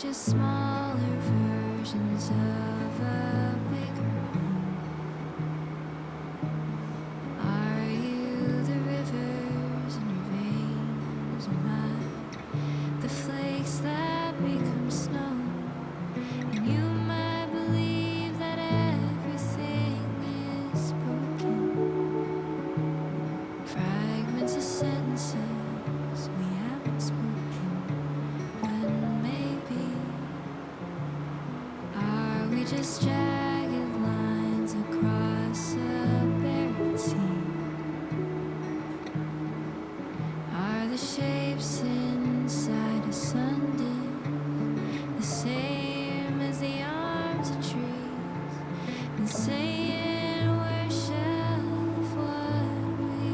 just smaller versions of a bigger home? Are you the rivers in your veins? Am I the flakes that become snow? And you might believe that everything is broken. Fragments of sentences we haven't spoken. But maybe, are we just jagged lines across a buried sea? Are the shapes inside a Sunday the same as the arms of trees, and saying we're shelf what we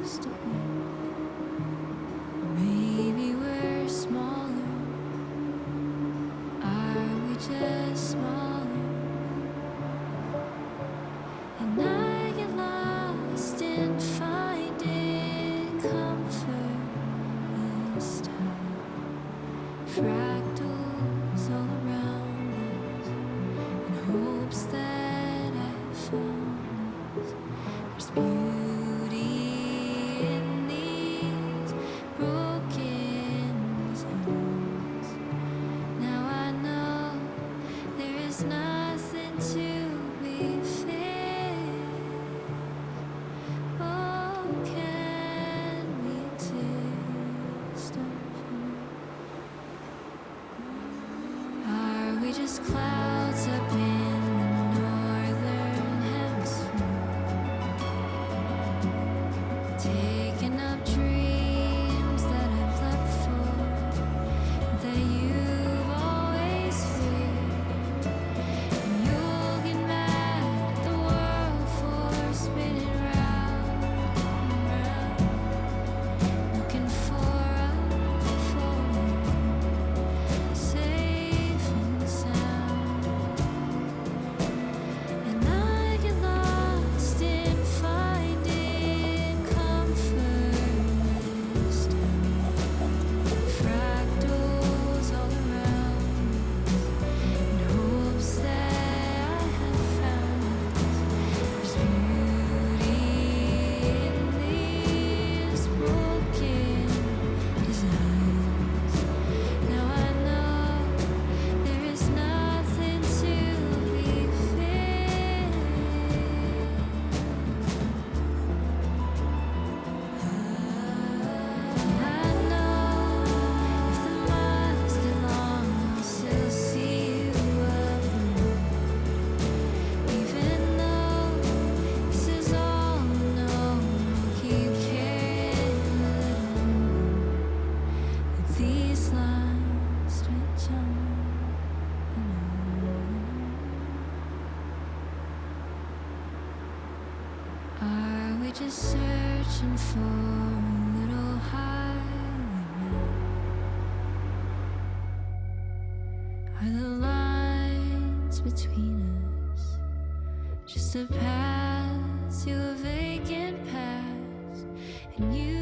used to be? Maybe we're smaller. Are we just smaller? And I get lost in finding comfort this time. Fractals all around us, in hopes that I found us. There's beauty in these broken zones. Now I know there is nothing to be feared. Oh, can we exist unfold? Are we just clouds up in the northern hemisphere, taking up dreams that I've left for, that you've always feared? And you'll get mad at the world for spinning round and round, looking for a fold, safe and sound. And I get lost in finding comfort this time. Fractals all around, in hopes that I have found us. There's beauty in these broken designs. Now I know there is nothing to be feared. I know if the miles get long, I'll still see you up the road. Even though this is all known, I'll keep carrying a little more. Like these lines stretch on and on. Are we just searching for a little highway now? Are the lines between us just a path to a vacant past? And you